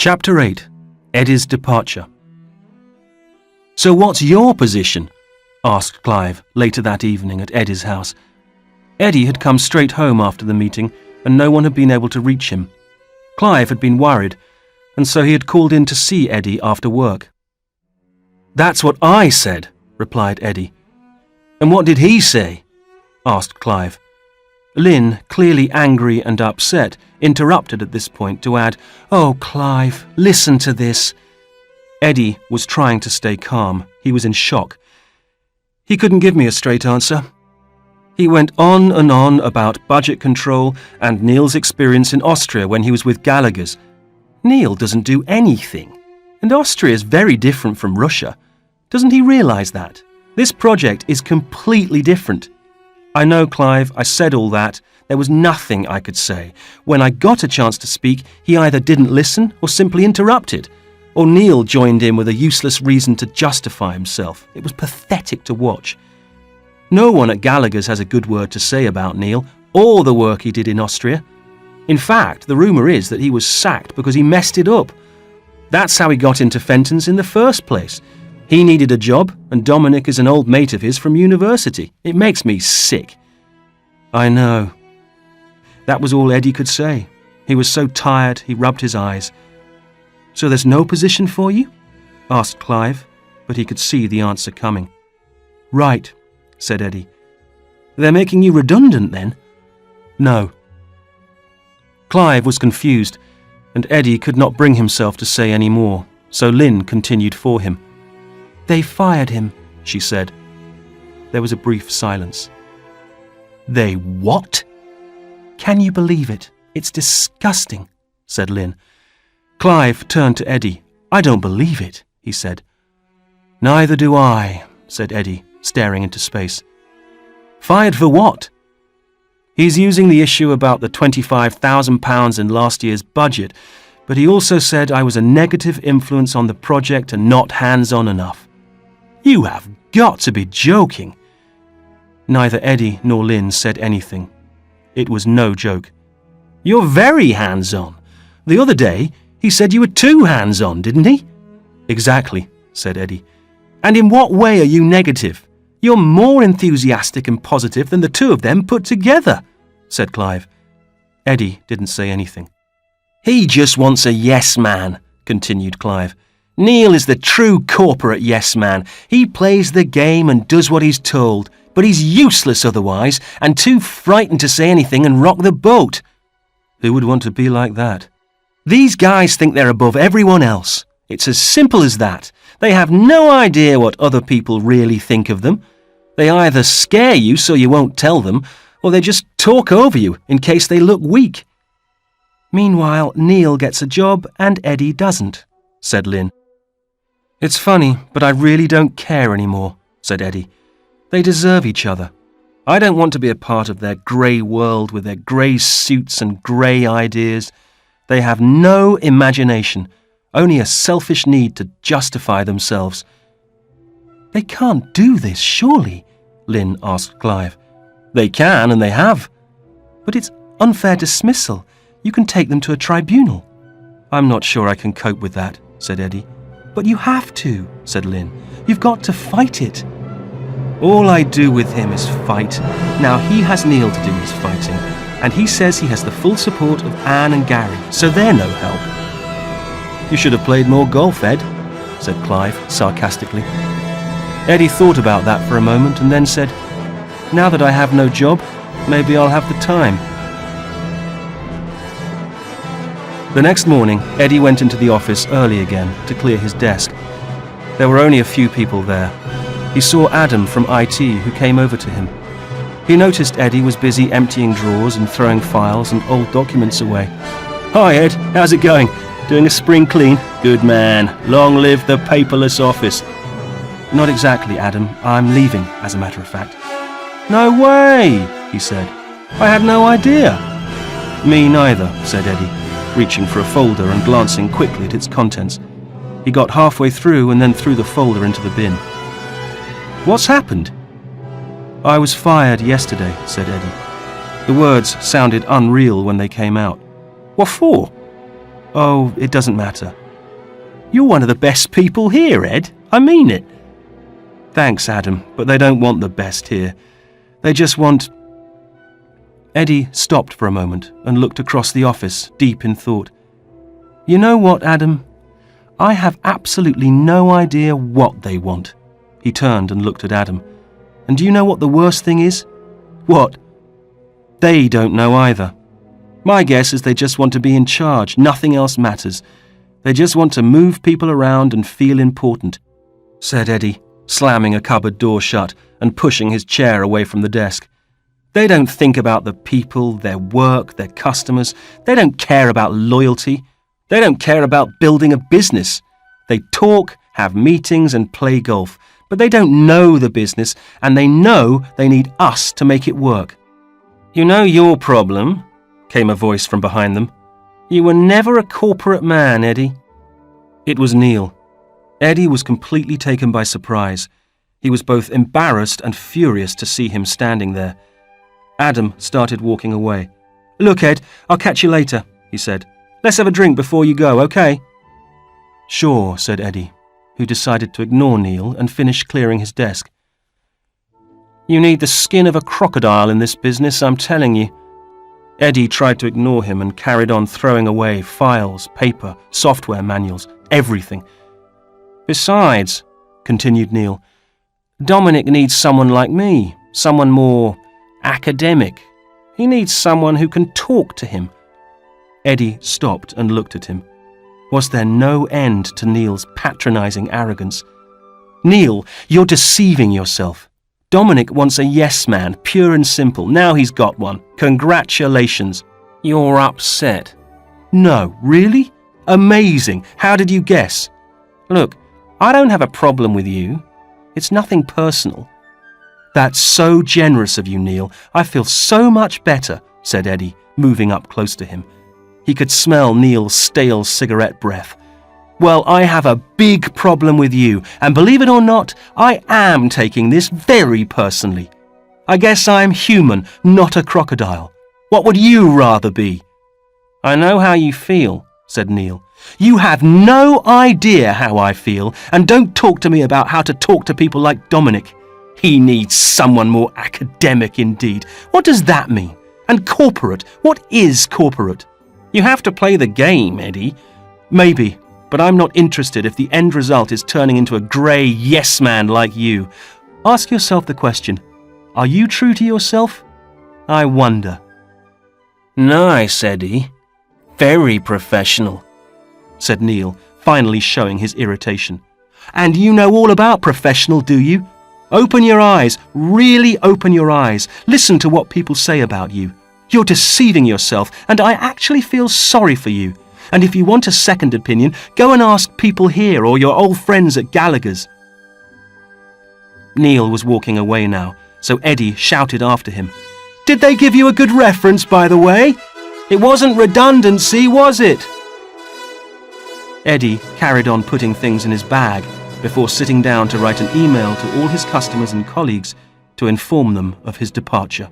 Chapter 8. Eddie's Departure. "So what's your position?" asked Clive later that evening at Eddie's house. Eddie had come straight home after the meeting and no one had been able to reach him. Clive had been worried, and so he had called in to see Eddie after work. "That's what I said," replied Eddie. "And what did he say?" asked Clive. Lynn, clearly angry and upset, interrupted at this point to add, "Oh, Clive, listen to this." Eddie was trying to stay calm. He was in shock. He couldn't give me a straight answer. He went on and on about budget control and Neil's experience in Austria when he was with Gallagher's. Neil doesn't do anything, and Austria is very different from Russia. Doesn't he realize that? This project is completely different. I know, Clive, I said all that. There was nothing I could say. When I got a chance to speak, he either didn't listen or simply interrupted. Or Neil joined in with a useless reason to justify himself. It was pathetic to watch. No one at Gallagher's has a good word to say about Neil or the work he did in Austria. In fact, the rumour is that he was sacked because he messed it up. That's how he got into Fenton's in the first place. He needed a job, and Dominic is an old mate of his from university. It makes me sick. I know. That was all Eddie could say. He was so tired, he rubbed his eyes. "So there's no position for you?" asked Clive, but he could see the answer coming. "Right," said Eddie. "They're making you redundant then?" "No." Clive was confused, and Eddie could not bring himself to say any more, so Lynn continued for him. "They fired him," she said. There was a brief silence. "They what?" "Can you believe it? It's disgusting," said Lynn. Clive turned to Eddie. "I don't believe it," he said. "Neither do I," said Eddie, staring into space. "Fired for what?" "He's using the issue about the £25,000 in last year's budget, but he also said I was a negative influence on the project and not hands-on enough." "You have got to be joking." Neither Eddie nor Lynn said anything. It was no joke. "You're very hands-on. The other day, he said you were too hands-on, didn't he?" "Exactly," said Eddie. "And in what way are you negative? You're more enthusiastic and positive than the two of them put together," said Clive. Eddie didn't say anything. "He just wants a yes man," continued Clive. "Neil is the true corporate yes man. He plays the game and does what he's told, but he's useless otherwise and too frightened to say anything and rock the boat." "Who would want to be like that?" "These guys think they're above everyone else. It's as simple as that. They have no idea what other people really think of them. They either scare you so you won't tell them, or they just talk over you in case they look weak." "Meanwhile, Neil gets a job and Eddie doesn't," said Lynn. "It's funny, but I really don't care anymore," said Eddie. "They deserve each other. I don't want to be a part of their grey world with their grey suits and grey ideas. They have no imagination, only a selfish need to justify themselves." "They can't do this, surely?" Lynn asked Clive. "They can, and they have." "But it's unfair dismissal. You can take them to a tribunal." "I'm not sure I can cope with that," said Eddie. "But you have to," said Lynn. "You've got to fight it." "All I do with him is fight. Now he has Neil to do his fighting, and he says he has the full support of Anne and Gary, so they're no help." "You should have played more golf, Ed," said Clive sarcastically. Eddie thought about that for a moment and then said, "Now that I have no job, maybe I'll have the time." The next morning, Eddie went into the office early again to clear his desk. There were only a few people there. He saw Adam from IT, who came over to him. He noticed Eddie was busy emptying drawers and throwing files and old documents away. "Hi, Ed. How's it going? Doing a spring clean? Good man. Long live the paperless office." "Not exactly, Adam. I'm leaving, as a matter of fact." "No way," he said. "I had no idea." "Me neither," said Eddie, reaching for a folder and glancing quickly at its contents. He got halfway through and then threw the folder into the bin. "What's happened?" "I was fired yesterday," said Eddie. The words sounded unreal when they came out. "What for?" Oh, it doesn't matter. You're one of the best people here, Ed. I mean it. Thanks, Adam, but they don't want the best here. They just want... Eddie stopped for a moment and looked across the office, deep in thought. You know what, Adam? I have absolutely no idea what they want. He turned and looked at Adam. And do you know what the worst thing is? What? They don't know either. My guess is they just want to be in charge. Nothing else matters. They just want to move people around and feel important, said Eddie, slamming a cupboard door shut and pushing his chair away from the desk. They don't think about the people, their work, their customers. They don't care about loyalty. They don't care about building a business. They talk, have meetings and play golf, but they don't know the business, and they know they need us to make it work. You know your problem, came a voice from behind them. You were never a corporate man, Eddie. It was Neil. Eddie was completely taken by surprise. He was both embarrassed and furious to see him standing there. Adam started walking away. Look, Ed, I'll catch you later, he said. Let's have a drink before you go, okay? Sure, said Eddie, who decided to ignore Neil and finish clearing his desk. You need the skin of a crocodile in this business, I'm telling you. Eddie tried to ignore him and carried on throwing away files, paper, software manuals, everything. Besides, continued Neil, Dominic needs someone like me, someone more academic. He needs someone who can talk to him. Eddie stopped and looked at him. Was there no end to Neil's patronizing arrogance? Neil, you're deceiving yourself. Dominic wants a yes man, pure and simple. Now he's got one. Congratulations. You're upset. No, really? Amazing. How did you guess? Look, I don't have a problem with you. It's nothing personal. That's so generous of you, Neil. I feel so much better, said Eddie, moving up close to him. He could smell Neil's stale cigarette breath. Well, I have a big problem with you, and believe it or not, I am taking this very personally. I guess I'm human, not a crocodile. What would you rather be? I know how you feel, said Neil. You have no idea how I feel, and don't talk to me about how to talk to people like Dominic. He needs someone more academic indeed. What does that mean? And corporate? What is corporate? You have to play the game, Eddie. Maybe, but I'm not interested if the end result is turning into a grey yes man like you. Ask yourself the question, are you true to yourself? I wonder. Nice, Eddie. Very professional, said Neil, finally showing his irritation. And you know all about professional, do you? Open your eyes, really open your eyes. Listen to what people say about you. You're deceiving yourself, and I actually feel sorry for you. And if you want a second opinion, go and ask people here or your old friends at Gallagher's. Neil was walking away now, so Eddie shouted after him. Did they give you a good reference, by the way? It wasn't redundancy, was it? Eddie carried on putting things in his bag before sitting down to write an email to all his customers and colleagues to inform them of his departure.